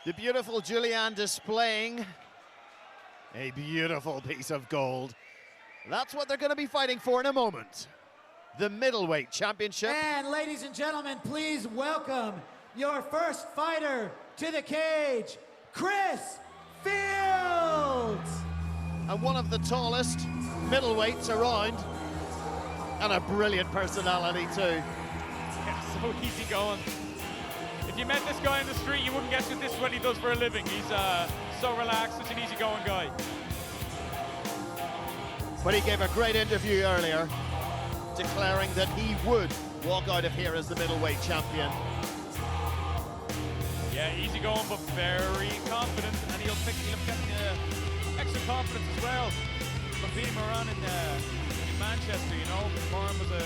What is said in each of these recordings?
The beautiful Julianne displaying a beautiful piece of gold. That's what they're going to be fighting for in a moment. The Middleweight Championship. And ladies and gentlemen, please welcome your first fighter to the cage, Chris Fields. And one of the tallest middleweights around. And a brilliant personality too. Yeah, so easy going. If you met this guy in the street, you wouldn't guess that this is what he does for a living. He's so relaxed, such an easygoing guy. But he gave a great interview earlier, declaring that he would walk out of here as the middleweight champion. Yeah, easygoing, but very confident, and he'll get extra confidence as well from beating him around in Manchester. You know, Moran was a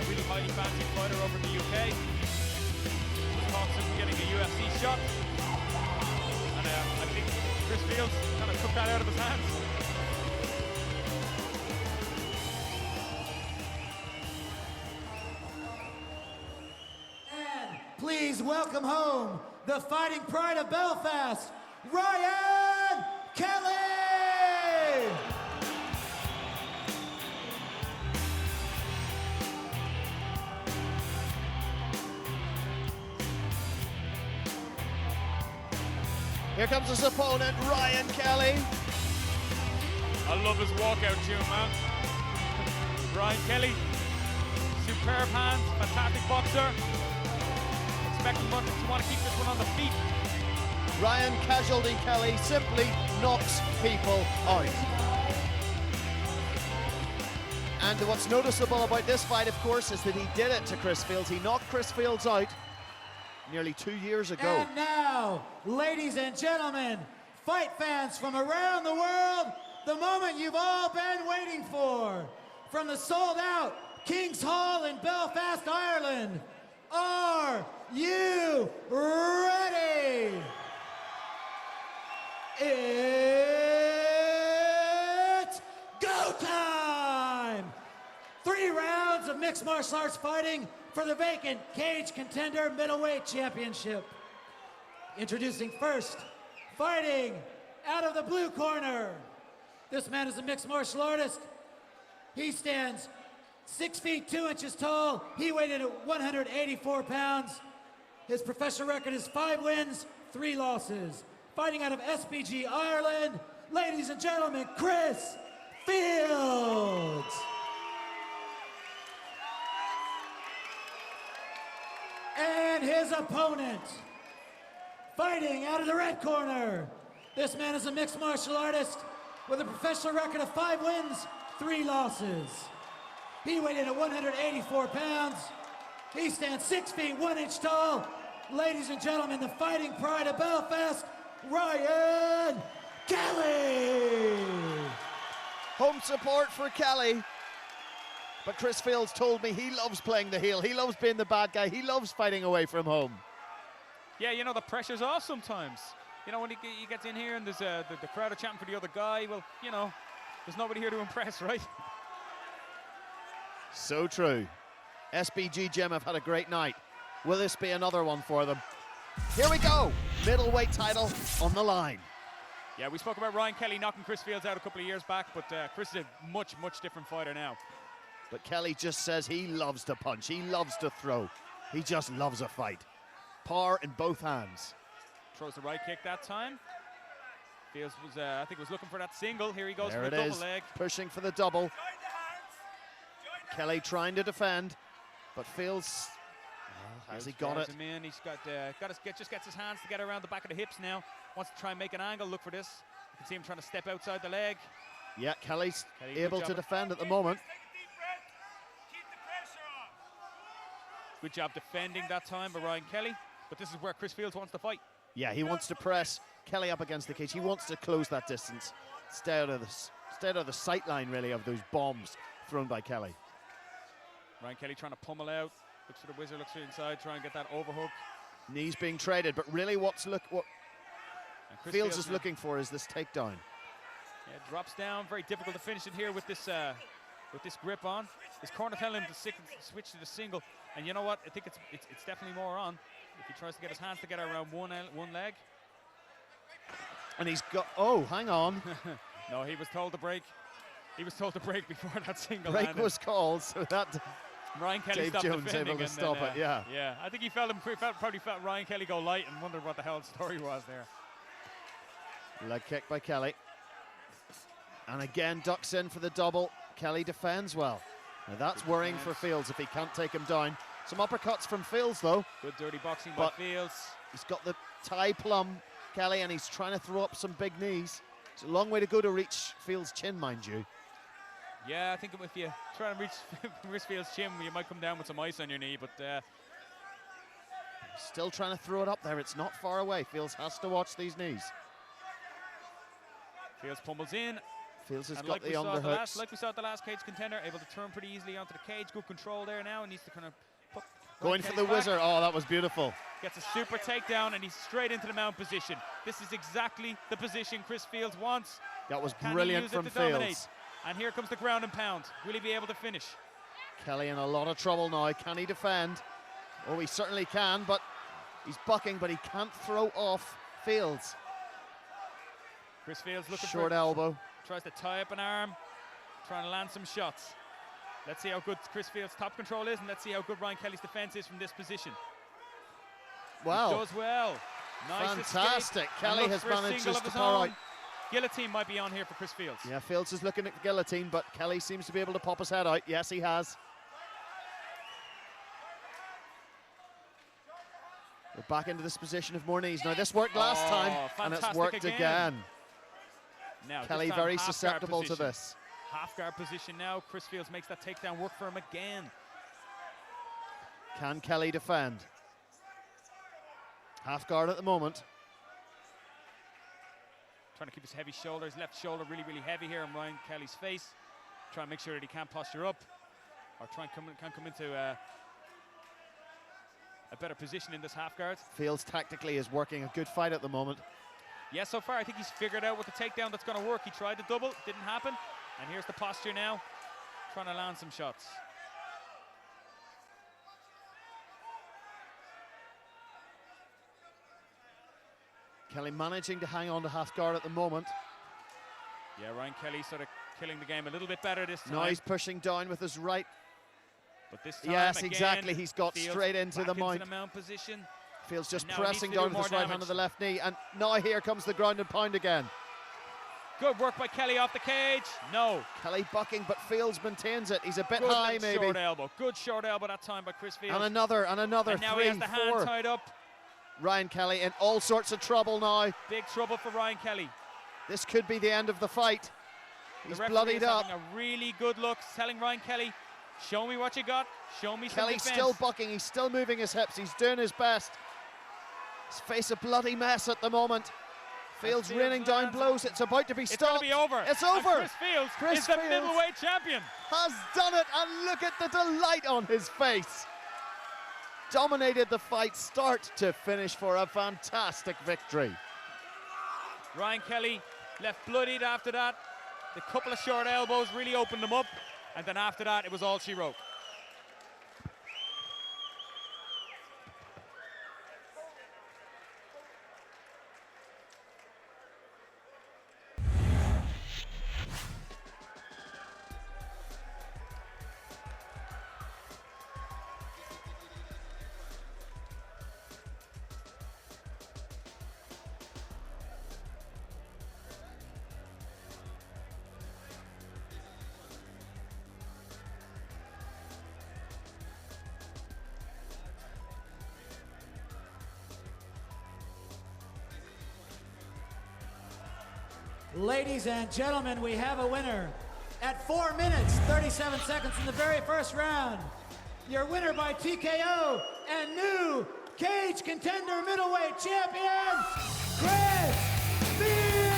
really highly fancy fighter over in the UK. Talks of getting a UFC shot, and I think Chris Fields kind of took that out of his hands. And please welcome home the fighting pride of Belfast, Ryan Kelly! Here comes his opponent, Ryan Kelly. I love his walkout tune, man. Ryan Kelly, superb hands, fantastic boxer. Expect him to want to keep this one on the feet. Ryan Casualty Kelly simply knocks people out. And what's noticeable about this fight, of course, is that he did it to Chris Fields. He knocked Chris Fields out nearly 2 years ago. And now, ladies and gentlemen, fight fans from around the world, the moment you've all been waiting for. From the sold-out King's Hall in Belfast, Ireland, are you ready? It's go time! 3 rounds of mixed martial arts fighting for the vacant Cage Contender Middleweight Championship. Introducing first, fighting out of the blue corner. This man is a mixed martial artist. He stands 6 feet 2 inches tall. He weighed in at 184 pounds. His professional record is 5 wins, 3 losses. Fighting out of SPG Ireland, ladies and gentlemen, Chris Fields. And his opponent, fighting out of the red corner. This man is a mixed martial artist with a professional record of 5 wins, 3 losses. He weighed in at 184 pounds. He stands 6 feet 1 inch tall. Ladies and gentlemen, the fighting pride of Belfast, Ryan Kelly. Home support for Kelly. But Chris Fields told me he loves playing the heel. He loves being the bad guy. He loves fighting away from home. Yeah, you know, the pressure's off sometimes. You know, when he gets in here and there's the crowd are chanting for the other guy, well, you know, there's nobody here to impress, right? So true. SBG Gym have had a great night. Will this be another one for them? Here we go. Middleweight title on the line. Yeah, we spoke about Ryan Kelly knocking Chris Fields out a couple of years back, but Chris is a much, much different fighter now. But Kelly just says he loves to punch. He loves to throw. He just loves a fight. Power in both hands. Throws the right kick that time. Fields was, I think, was looking for that single. Here he goes There for it the double is, leg. pushing for the double. Kelly trying to defend, but Fields, has he got it? Him in. He's just gets his hands to get around the back of the hips now. Wants to try and make an angle. Look for this. You can see him trying to step outside the leg. Yeah, Kelly's Kelly, able to defend at the moment. Good job defending that time by Ryan Kelly. But this is where Chris Fields wants to fight. Yeah, he wants to press Kelly up against the cage. He wants to close that distance. Stay out of the sight line, really, of those bombs thrown by Kelly. Ryan Kelly trying to pummel out. Looks for the wizard, looks for the inside, try and get that overhook. Knees being traded, but really what Fields is looking for is this takedown. Yeah, drops down. Very difficult to finish it here with this grip on. His corner telling him to switch to the single. And you know what? I think it's definitely more on. If he tries to get his hands together around one leg. And he's got, oh, hang on. No, he was told to break. He was told to break before that single Break landed. was called, so that Ryan Kelly Dave stopped Jones defending able to and stop then, it, yeah. Yeah, I think he probably felt Ryan Kelly go light and wondered what the hell the story was there. leg kick by Kelly. And again, ducks in for the double. Kelly defends well. Now that's worrying for Fields if he can't take him down. Some uppercuts from Fields, though. Good dirty boxing by Fields. He's got the tie plumb, Kelly, and he's trying to throw up some big knees. It's a long way to go to reach Fields' chin, mind you. Yeah, I think if you try and reach Fields' chin, you might come down with some ice on your knee, but still trying to throw it up there. It's not far away. Fields has to watch these knees. Fields pummels in. Fields has and got the underhooks. Like we saw at the last cage contender, able to turn pretty easily onto the cage. Good control there now, and needs to kind of put going for the whizzer. Oh, that was beautiful. Gets a super takedown, and he's straight into the mount position. This is exactly the position Chris Fields wants. That was Can brilliant he use from it to dominate? Fields. And here comes the ground and pound. Will he be able to finish? Kelly in a lot of trouble now. Can he defend? Oh, he certainly can, but he's bucking, but he can't throw off Fields. Chris Fields looking short for elbow. Tries to tie up an arm, trying to land some shots. Let's see how good Chris Fields' top control is, and let's see how good Ryan Kelly's defense is from this position. Wow. He does well. Nice fantastic. Escape. Kelly has managed just to power out. Guillotine might be on here for Chris Fields. Yeah, Fields is looking at the guillotine, but Kelly seems to be able to pop his head out. Yes, he has. We're back into this position of more knees. Now, this worked last time, and it's worked again. Now, Kelly very susceptible to this. Half guard position now. Chris Fields makes that takedown work for him again. Can Kelly defend? Half guard at the moment. Trying to keep his heavy shoulder, his left shoulder really, really heavy here on Ryan Kelly's face. Try and make sure that he can't posture up, or try and come into a better position in this half guard. Fields tactically is working a good fight at the moment. Yeah, so far I think he's figured out what the takedown that's going to work. He tried the double, didn't happen. And here's the posture now, trying to land some shots. Kelly managing to hang on to half guard at the moment. Yeah, Ryan Kelly sort of killing the game a little bit better this time. Now he's pushing down with his right. But this time, yes, again, exactly. He's got Fields straight into the mount. Into the mount position. Fields just pressing down with his right hand to the damage. left knee. And now here comes the ground and pound again. Good work by Kelly off the cage. No. Kelly bucking, but Fields maintains it. He's a bit Good high, maybe. Short elbow. Good short elbow that time by Chris Fields. And another and now 3, he has the 4. hand tied up. Ryan Kelly in all sorts of trouble now. Big trouble for Ryan Kelly. This could be the end of the fight. He's the referee bloodied is up. having a really good look, telling Ryan Kelly, show me what you got. Show me some Kelly's defense. still bucking. He's still moving his hips. He's doing his best. His face a bloody mess at the moment. Fields raining down blows. It's about to be stopped. It's going to be over. It's And over. Chris Fields is the middleweight champion. Has done it, and look at the delight on his face. Dominated the fight start to finish for a fantastic victory. Ryan Kelly left bloodied after that. The couple of short elbows really opened him up, and then after that it was all she wrote. Ladies and gentlemen, we have a winner. At 4 minutes, 37 seconds in the very first round, your winner by TKO and new Cage Contender Middleweight Champion, Chris Fields!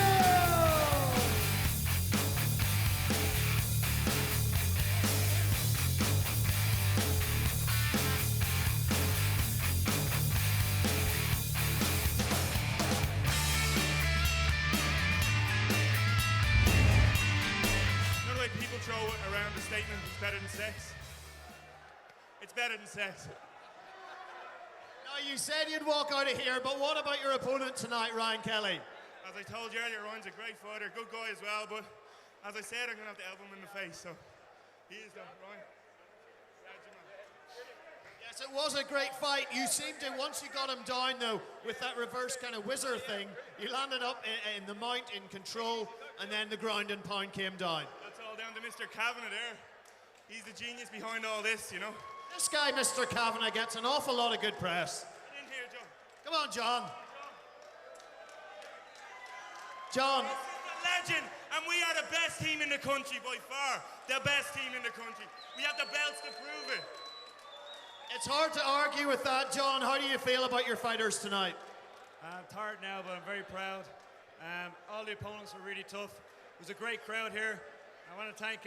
Throw around the statement, it's better than sex. It's better than sex. Now, you said you'd walk out of here, but what about your opponent tonight, Ryan Kelly? As I told you earlier, Ryan's a great fighter, good guy as well, but as I said, I'm going to have to elbow him in the face, so he is though, Ryan. Yes, it was a great fight. You seemed to, once you got him down though, with that reverse kind of whizzer thing, you landed up in the mount in control, and then the ground and pound came down. That's all down to Mr. Kavanagh there. He's the genius behind all this, you know. This guy, Mr. Kavanagh, gets an awful lot of good press. Get in here, John. Come on, John. John. This is a legend, and we are the best team in the country by far. The best team in the country. We have the belts to prove it. It's hard to argue with that, John. How do you feel about your fighters tonight? I'm tired now, but I'm very proud. All the opponents were really tough. It was a great crowd here. I want to thank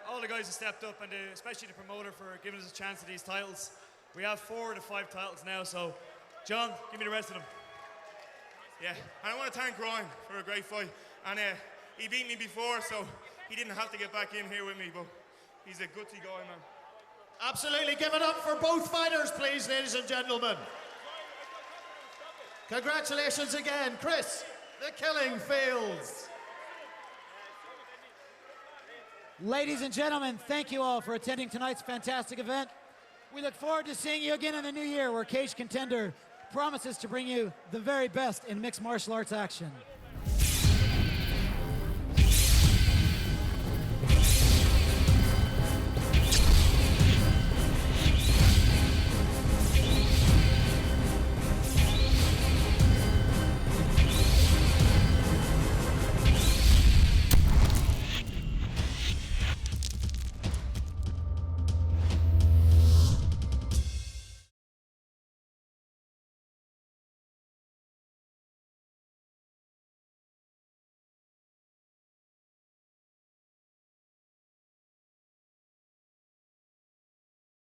all the guys who stepped up, and especially the promoter for giving us a chance at these titles. We have 4 of the 5 titles now, so John, give me the rest of them. Yeah, and I want to thank Ryan for a great fight. And he beat me before, so he didn't have to get back in here with me, but he's a gutsy guy, man. Absolutely. Give it up for both fighters, please, ladies and gentlemen. Congratulations again, Chris, the Killing Fields. Ladies and gentlemen, thank you all for attending tonight's fantastic event. We look forward to seeing you again in the new year, where Cage Contender promises to bring you the very best in mixed martial arts action.